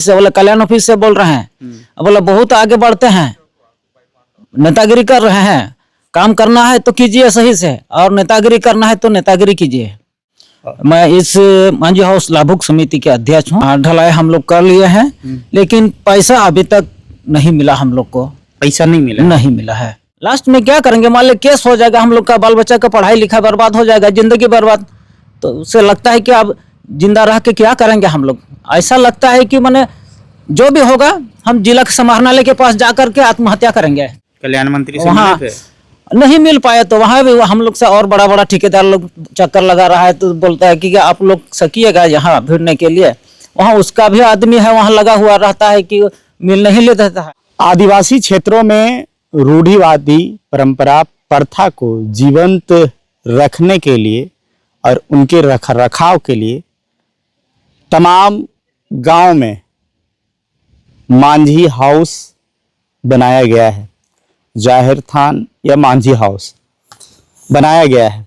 से बोले कल्याण ऑफिस से बोल रहे हैं, बोले बहुत आगे बढ़ते हैं, नेतागिरी कर रहे हैं, काम करना है तो कीजिए सही से, और नेतागिरी करना है तो नेतागिरी कीजिए। मैं इस मांझी हाउस लाभुक समिति के अध्यक्ष हूँ। ढलाई हम लोग कर लिए हैं, लेकिन पैसा अभी तक नहीं मिला हम लोग को। पैसा नहीं मिला है। लास्ट में क्या करेंगे, मान लो केस हो जाएगा, हम लोग का बाल बच्चा का पढ़ाई लिखाई बर्बाद हो जाएगा, जिंदगी बर्बाद। तो उससे लगता है कि अब जिंदा रह के क्या करेंगे हम लोग। ऐसा लगता है कि मैंने जो भी होगा हम जिला समाहरणालय के पास जाकर के आत्महत्या करेंगे। कल्याण मंत्री से वहाँ मिले थे? नहीं मिल पाए तो वहाँ भी हम लोग से और बड़ा बड़ा ठेकेदार लोग चक्कर लगा रहा है, तो बोलता है कि आप लोग सकिएगा यहाँ भिड़ने के लिए। वहाँ उसका भी आदमी है, वहाँ लगा हुआ रहता है कि मिल नहीं लेता है। आदिवासी क्षेत्रों में रूढ़िवादी परंपरा प्रथा को जीवंत रखने के लिए और उनके रखरखाव के लिए तमाम गांव में मांझी हाउस बनाया गया है। जाहिर थान या मांझी हाउस बनाया गया है,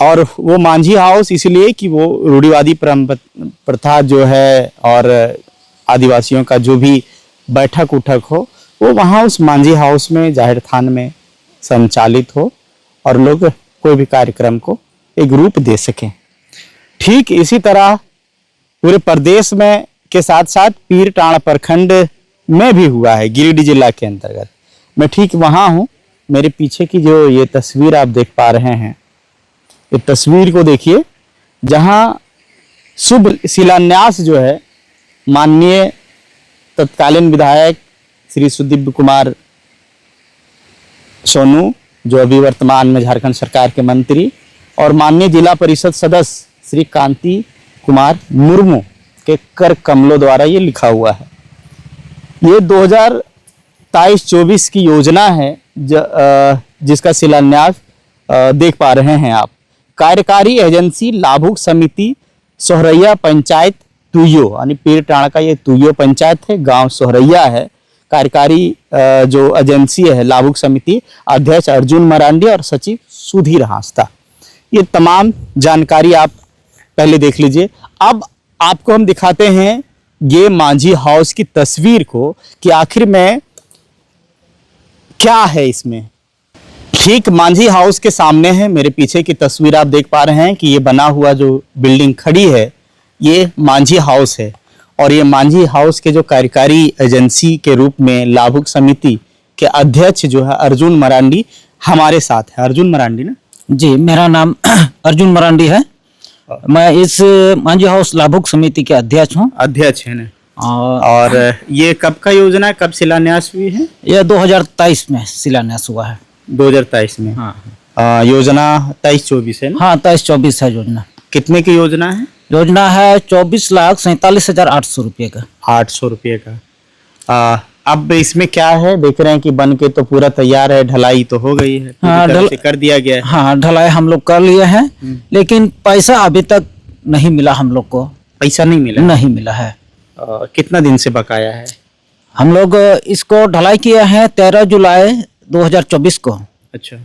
और वो मांझी हाउस इसलिए कि वो रूढ़िवादी प्रथा जो है और आदिवासियों का जो भी बैठक उठक हो वो वहाँ उस मांझी हाउस में जाहिर थान में संचालित हो और लोग कोई भी कार्यक्रम को एक रूप दे सकें। ठीक इसी तरह पूरे प्रदेश में के साथ साथ पीरटांड प्रखंड में भी हुआ है, गिरिडीह जिला के अंतर्गत। मैं ठीक वहाँ हूँ। मेरे पीछे की जो ये तस्वीर आप देख पा रहे हैं, ये तस्वीर को देखिए, जहाँ शुभ शिलान्यास जो है माननीय तत्कालीन विधायक श्री सुदीप कुमार सोनू, जो अभी वर्तमान में झारखंड सरकार के मंत्री, और माननीय जिला परिषद सदस्य श्री कांति कुमार मुर्मू के कर कमलों द्वारा ये लिखा हुआ है। ये 2023-24 की योजना है जिसका शिलान्यास देख पा रहे हैं आप। कार्यकारी एजेंसी लाभुक समिति सोहरैया पंचायत तुयो, यानी पीरटांड का ये तुयो पंचायत है, गांव सोहरैया है। कार्यकारी जो एजेंसी है लाभुक समिति, अध्यक्ष अर्जुन मरांडी और सचिव सुधीर हांसदा। ये तमाम जानकारी आप पहले देख लीजिए। अब आपको हम दिखाते हैं ये मांझी हाउस की तस्वीर को कि आखिर में क्या है इसमें। ठीक मांझी हाउस के सामने है, मेरे पीछे की तस्वीर आप देख पा रहे हैं कि ये बना हुआ जो बिल्डिंग खड़ी है ये मांझी हाउस है। और ये मांझी हाउस के जो कार्यकारी एजेंसी के रूप में लाभुक समिति के अध्यक्ष जो है अर्जुन मरांडी हमारे साथ है। अर्जुन मरांडी ना? जी, मेरा नाम अर्जुन मरांडी है। मैं इस मांझी हाउस लाभुक समिति के अध्यक्ष हूँ। अध्यक्ष है ना? और ये कब का योजना है, कब शिलान्यास हुई है? यह 2023 में शिलान्यास हुआ है। 2023 में? हाँ। योजना 23-24 है ना? हाँ, 23-24 है योजना। कितने की योजना है? योजना है 24,47,800 रुपये का। 800 रुपये का। अब इसमें क्या है, देख रहे हैं कि बन के तो पूरा तैयार है, ढलाई तो हो गई है। हाँ, कर दिया गया है। हाँ, ढलाई हम लोग कर लिए हैं, लेकिन पैसा अभी तक नहीं मिला हम लोग को। पैसा नहीं मिला है। कितना दिन से बकाया है? हम लोग इसको ढलाई किए हैं 13 जुलाई 2024 को। अच्छा।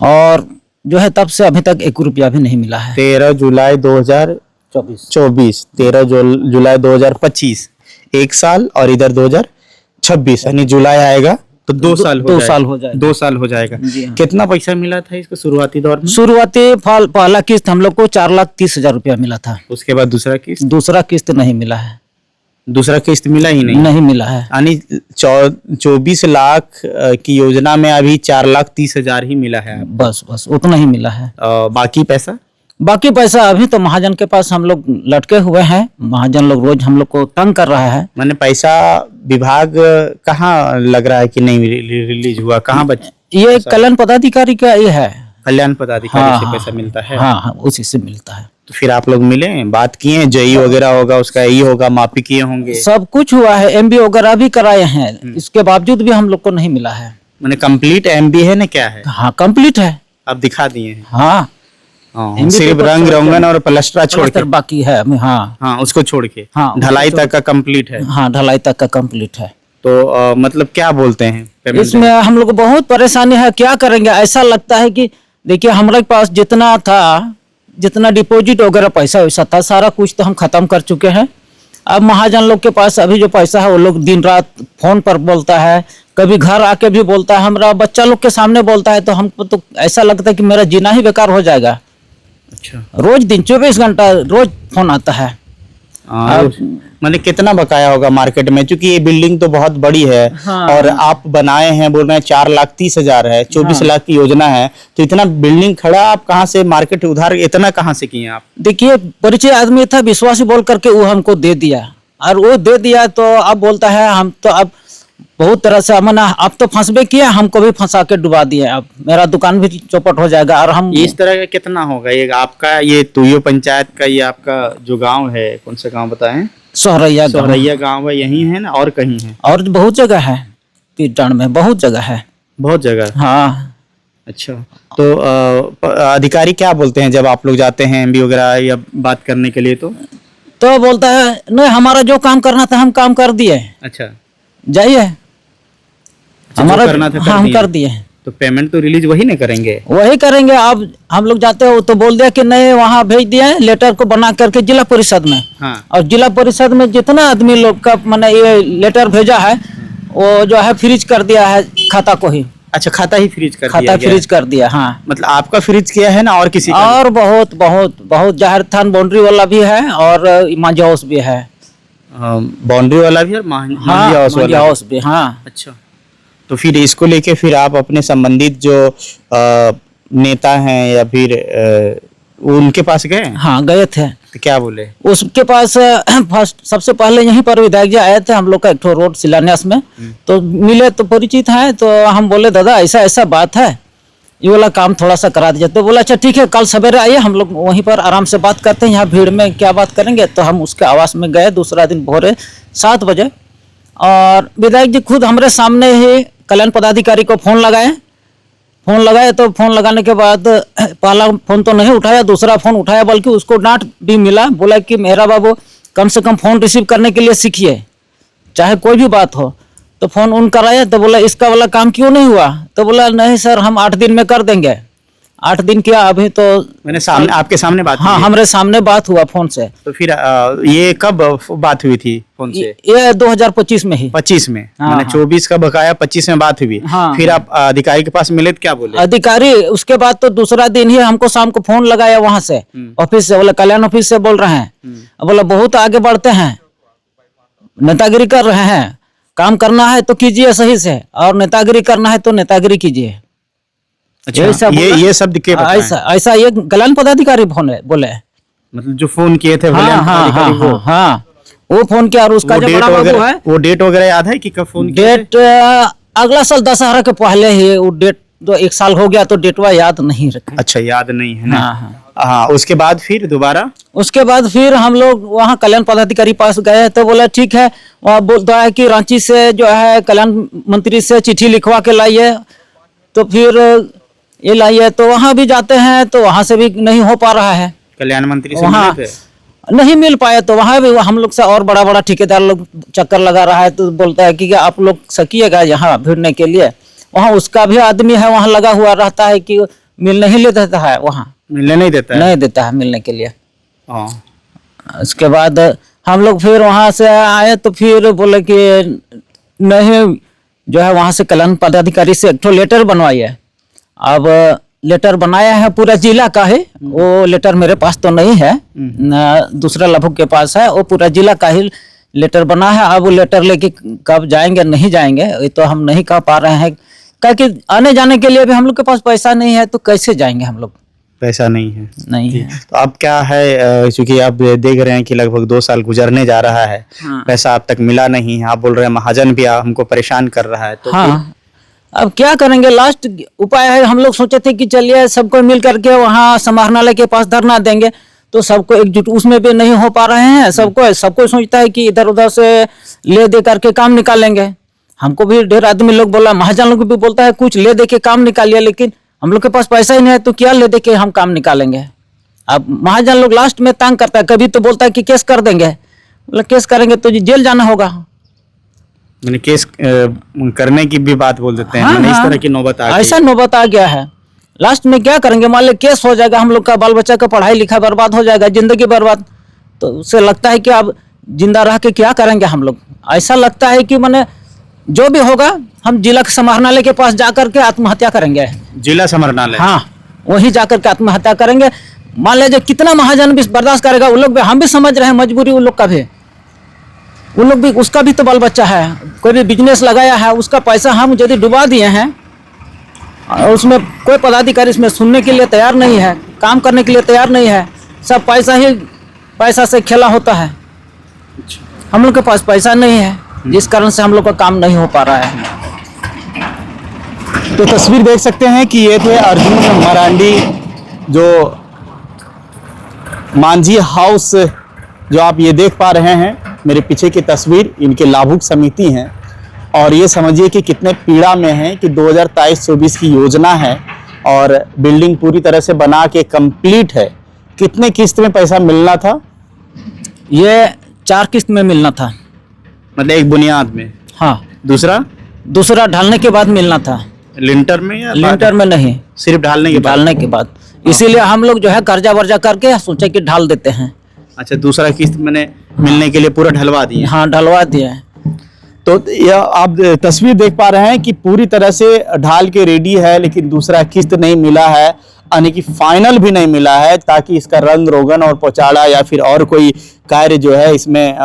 और जो है तब से अभी तक 1 रुपया भी नहीं मिला है। 13 जुलाई 2024, 13 जुलाई 2025, 1 साल, और इधर 2026 यानी जुलाई आएगा तो 2 साल हो जाएगा। 2 साल हो जाएगा। कितना पैसा मिला था इसको शुरुआती दौर में? शुरुआती पहला किस्त हम लोग को 4,30,000 रुपया मिला था। उसके बाद दूसरा किस्त नहीं मिला है। दूसरा किस्त मिला ही नहीं मिला है। यानी 24 लाख की योजना में अभी 4,30,000 ही मिला है। बस उतना ही मिला है। बाकी पैसा अभी तो महाजन के पास हम लोग लटके हुए हैं। महाजन लोग रोज हम लोग को तंग कर रहा है। मैंने पैसा विभाग कहाँ लग रहा है कि नहीं रिलीज हुआ, कहाँ ये कल्याण पदाधिकारी का ये है। कल्याण पदाधिकारी से पैसा मिलता है? हाँ, उसी से मिलता है। तो फिर आप लोग मिले, बात किए? जेई वगैरह होगा, उसका ई होगा, मापी किए होंगे? सब कुछ हुआ है, एमबी वगैरह भी कराए हैं। इसके बावजूद भी हम लोग को नहीं मिला है। मैंने कंप्लीट एमबी है ना, क्या है? हाँ, कंप्लीट है। आप दिखा दिए हैं? हाँ, सिर्फ रंग रोगन और प्लास्टर छोड़ के बाकी है। हाँ, उसको छोड़ के। हाँ, ढलाई तक का कंप्लीट है। हाँ, ढलाई तक का कंप्लीट है। तो मतलब क्या बोलते हैं इसमें? हम लोग को बहुत परेशानी है, क्या करेंगे। ऐसा लगता है कि देखिए हमारे पास जितना था, जितना डिपॉजिट वगैरह पैसा वैसा था, सारा कुछ तो हम खत्म कर चुके हैं। अब महाजन लोग के पास अभी जो पैसा है वो लोग दिन रात फोन पर बोलता है, कभी घर आके भी बोलता है, हमारा बच्चा लोग के सामने बोलता है, तो हमको तो ऐसा लगता है कि मेरा जीना ही बेकार हो जाएगा। अच्छा। रोज दिन 24 घंटा रोज फोन आता है। मैंने कितना बकाया होगा मार्केट में, क्योंकि ये बिल्डिंग तो बहुत बड़ी है। हाँ। और आप बनाए हैं, बोल रहे हैं 4,30,000 है, 24 लाख की योजना है, तो इतना बिल्डिंग खड़ा आप कहाँ से मार्केट उधार इतना कहाँ से किए आप? देखिए, परिचय आदमी था, विश्वासी बोल करके वो हमको दे दिया, और वो दे दिया तो अब बोलता है हम तो अब बहुत तरह से मना, आप तो फंसबे किया, हमको भी फंसा के डुबा दिए, अब मेरा दुकान भी चौपट हो जाएगा। और हम इस तरह का कितना होगा ये आपका, ये तुयो पंचायत का, ये आपका जो गांव है, कौन सा गांव बताएं? सोहरैया गांव है, यही है ना और कहीं है? और बहुत जगह है, पीटन में बहुत जगह है। बहुत जगह? हाँ। अच्छा। तो अधिकारी क्या बोलते हैं जब आप लोग जाते हैं एमबी वगैरह या बात करने के लिए? तो बोलता है नहीं, हमारा जो काम करना था हम काम कर दिए। अच्छा, जाइए, हमारा करना था हाँ, हम कर दिए। तो पेमेंट तो रिलीज वही नहीं करेंगे? वही करेंगे। अब हम लोग जाते हो तो बोल दिया कि नहीं, वहाँ भेज दिया है लेटर को बना करके जिला परिषद में। हाँ। और जिला परिषद में जितना आदमी लोग का मैंने ये लेटर भेजा है, वो जो है फ्रीज कर दिया है खाता को ही। अच्छा, खाता ही फ्रीज कर दिया? खाता फ्रीज कर दिया, हाँ। मतलब आपका फ्रीज किया है ना और किसी का? और बहुत बहुत बहुत जाहिर थान बाउंड्री वाला भी है और मांझी हाउस भी है। बाउंड्री वाला भी और मांझी हाउस वाला हाउस भी, हाँ। अच्छा। तो फिर इसको लेके फिर आप अपने संबंधित जो नेता हैं या फिर उनके पास गए? हाँ, गए थे। तो क्या बोले? उसके पास फर्स्ट सबसे पहले यहीं पर विधायक जी आए थे हम लोग का एक ठो रोड शिलान्यास में, तो मिले तो परिचित हैं, तो हम बोले दादा ऐसा ऐसा बात है, ये वाला काम थोड़ा सा करा दीजिए। तो बोला अच्छा ठीक है, कल सवेरे आइए, हम लोग वहीं पर आराम से बात करते हैं, यहाँ भीड़ में क्या बात करेंगे। तो हम उसके आवास में गए दूसरा दिन भोरे 7 बजे, और विधायक जी खुद हमारे सामने ही कल्याण पदाधिकारी को फोन लगाए। तो फोन लगाने के बाद पहला फोन तो नहीं उठाया, दूसरा फोन उठाया, बल्कि उसको डांट भी मिला। बोला कि मेरा बाबू कम से कम फोन रिसीव करने के लिए सीखिए, चाहे कोई भी बात हो। तो फोन उन कराया, तो बोला इसका वाला काम क्यों नहीं हुआ? तो बोला नहीं सर, हम 8 दिन में कर देंगे। 8 दिन किया, अभी तो मैंने सामने आपके सामने बात? हाँ, हमारे सामने बात हुआ फोन से। तो फिर ये कब बात हुई थी फोन से? ये 2025 में ही। 25 में? हाँ, मैंने हाँ। 24 का बकाया 25 में बात हुई। हाँ। फिर आप अधिकारी के पास मिले तो क्या बोले अधिकारी? उसके बाद तो दूसरा दिन ही हमको शाम को फोन लगाया वहां से, ऑफिस से, बोला कल्याण ऑफिस से बोल रहे हैं। बोला बहुत आगे बढ़ते हैं, नेतागिरी कर रहे हैं, काम करना है तो कीजिए सही से, और नेतागिरी करना है तो नेतागिरी कीजिए। अच्छा, ये शब्द के बताएं? ऐसा ये कल्याण पदाधिकारी बोले। मतलब जो फोन किए थे हाँ, वो फोन किया। और उसका जो बड़ा बाबू है, वो डेट वगैरह याद है कि कब फोन किया? डेट अगला साल दशहरा के पहले ही, वो डेट तो 1 साल हो गया तो डेटवा याद नहीं रखे। अच्छा, याद नहीं है ना? हाँ। उसके बाद फिर दोबारा? उसके बाद फिर हम लोग वहाँ कल्याण पदाधिकारी पास गए, तो बोला ठीक है, वहाँ बोलता है कि रांची से जो है कल्याण मंत्री से चिट्ठी लिखवा के लाइए। तो फिर ये लाइए, तो वहाँ भी जाते हैं तो वहाँ से भी नहीं हो पा रहा है। कल्याण मंत्री से वहाँ मिले थे? नहीं मिल पाए, तो वहाँ भी हम लोग से और बड़ा बड़ा ठेकेदार लोग चक्कर लगा रहा है। तो बोलता है कि आप लोग सकिएगा यहाँ भिड़ने के लिए। वहाँ उसका भी आदमी है, वहाँ लगा हुआ रहता है कि मिलने ही ले देता है, वहाँ मिलने नहीं देता है? नहीं देता है मिलने के लिए। हाँ। उसके बाद हम लोग फिर वहाँ से आए, तो फिर बोले कि नहीं, जो है वहाँ से कल्याण पदाधिकारी से एक ठो लेटर बनवाइए। अब लेटर बनाया है पूरा जिला का है, वो लेटर मेरे पास तो नहीं है, दूसरा लभुक के पास है, वो पूरा जिला का ही लेटर बना है। अब वो लेटर लेके कब जाएंगे नहीं जाएंगे ये तो हम नहीं कह पा रहे हैं, क्योंकि आने जाने के लिए भी हम लोग के पास पैसा नहीं है, तो कैसे जाएंगे हम लोग? पैसा नहीं है? नहीं है। तो अब क्या है, क्योंकि आप देख रहे हैं कि लगभग 2 साल गुजरने जा रहा है, पैसा अब तक मिला नहीं है, आप बोल रहे हैं महाजन भी हमको परेशान कर रहा है, तो हाँ, अब क्या करेंगे? लास्ट उपाय है, हम लोग सोचे थे कि चलिए सबको मिल करके वहाँ समाहरणालय के पास धरना देंगे, तो सबको एकजुट, उसमें भी नहीं हो पा रहे हैं। सबको सोचता है कि इधर उधर से ले दे करके काम निकालेंगे। हमको भी ढेर आदमी लोग बोला, महाजन लोग भी बोलता है कुछ ले दे के काम निकालिए, लेकिन हम लोग के पास पैसा ही नहीं है, तो क्या ले दे के हम काम निकालेंगे? अब महाजन लोग लास्ट में तंग करता है, कभी तो बोलता है कि केस कर देंगे, मतलब केस करेंगे तो जेल जाना होगा। मैंने केस करने की भी बात बोल देते हैं। हाँ, इस तरह की नौबत आ गई। ऐसा नौबत आ गया है। लास्ट में क्या करेंगे? मान लो केस हो जाएगा, हम लोग का बाल बच्चा का पढ़ाई लिखाई बर्बाद हो जाएगा, जिंदगी बर्बाद। तो उससे लगता है कि अब जिंदा रह के क्या करेंगे हम लोग। ऐसा लगता है कि मैंने जो भी होगा हम जिला समाहरणालय के पास जाकर के आत्महत्या करेंगे। जिला समाहरणालय, हाँ, वहीं जाकर के आत्महत्या करेंगे। मान लीजिए कितना महाजन भी बर्दाश्त करेगा, वो लोग भी, हम भी समझ रहे हैं मजबूरी उन लोग का भी, उन लोग भी, उसका भी तो बाल बच्चा है, कोई भी बिजनेस लगाया है, उसका पैसा हम यदि डुबा दिए हैं और उसमें कोई पदाधिकारी इसमें सुनने के लिए तैयार नहीं है, काम करने के लिए तैयार नहीं है, सब पैसा से खेला होता है। हम लोग के पास पैसा नहीं है, जिस कारण से हम लोग का काम नहीं हो पा रहा है। तो तस्वीर देख सकते हैं कि ये थे अर्जुन मरांडी, जो मांझी हाउस जो आप ये देख पा रहे हैं, मेरे पीछे की तस्वीर इनके लाभुक समिति हैं। और ये समझिए कि कितने पीड़ा में हैं कि 2023-24 की योजना है और बिल्डिंग पूरी तरह से बना के कंप्लीट है। कितने किस्त में पैसा मिलना था? ये 4 किस्त में मिलना था, मतलब एक बुनियाद में, हाँ, दूसरा ढालने के बाद मिलना था। लिंटर में या लिंटर में नहीं, सिर्फ ढालने के बाद। इसीलिए हम लोग जो है कर्जा वर्जा करके सोचे कि ढाल देते हैं। अच्छा, दूसरा किस्त मैंने मिलने के लिए पूरा ढलवा दिए? हाँ, ढलवा दिए हैं। तो यह आप तस्वीर देख पा रहे हैं कि पूरी तरह से ढाल के रेडी है, लेकिन दूसरा किस्त नहीं मिला है, यानी कि फाइनल भी नहीं मिला है, ताकि इसका रंग रोगन और पौचाड़ा या फिर और कोई कार्य जो है इसमें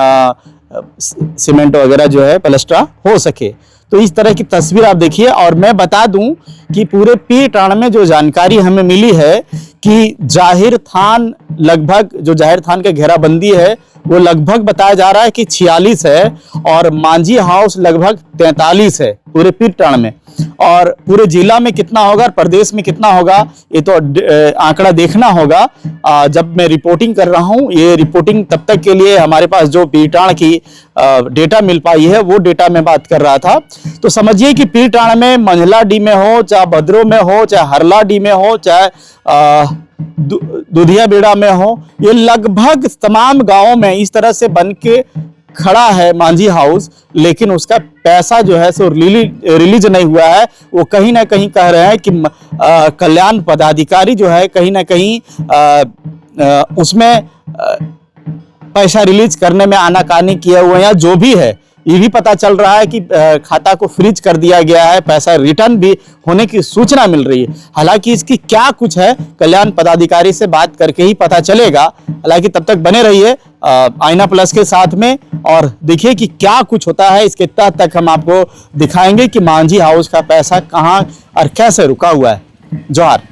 सीमेंट वगैरह जो है प्लास्टर हो सके। तो इस तरह की तस्वीर आप देखिए। और मैं बता दूं कि पूरे पीटाण में जो जानकारी हमें मिली है कि जाहिर थान लगभग, जो जाहिर थान का घेराबंदी है वो लगभग बताया जा रहा है कि 46 है और मांझी हाउस लगभग 43 है पूरे पीटाण में। और पूरे जिला में कितना होगा और प्रदेश में कितना होगा ये तो आंकड़ा देखना होगा। जब मैं रिपोर्टिंग कर रहा हूं, ये रिपोर्टिंग तब तक के लिए हमारे पास जो पीटाण की डेटा मिल पाई है वो डेटा में बात कर रहा था। तो समझिए कि पीटाण में मंझला डी में हो, चाहे भद्रो में हो, चाहे हरला डी में हो, चाहे दुधिया बेड़ा में हो, ये लगभग तमाम गांवों में इस तरह से बन के खड़ा है मांझी हाउस, लेकिन उसका पैसा जो है सो रिलीज नहीं हुआ है। वो कहीं ना कहीं कह रहे हैं कि कल्याण पदाधिकारी जो है कहीं ना कहीं उसमें पैसा रिलीज करने में आनाकानी किया हुआ है या जो भी है। ये भी पता चल रहा है कि खाता को फ्रीज कर दिया गया है, पैसा रिटर्न भी होने की सूचना मिल रही है। हालांकि इसकी क्या कुछ है कल्याण पदाधिकारी से बात करके ही पता चलेगा। हालांकि तब तक बने रहिए आईना प्लस के साथ में और देखिए कि क्या कुछ होता है। इसके तह तक हम आपको दिखाएंगे कि मांझी हाउस का पैसा कहां और कैसे रुका हुआ है। जोहार।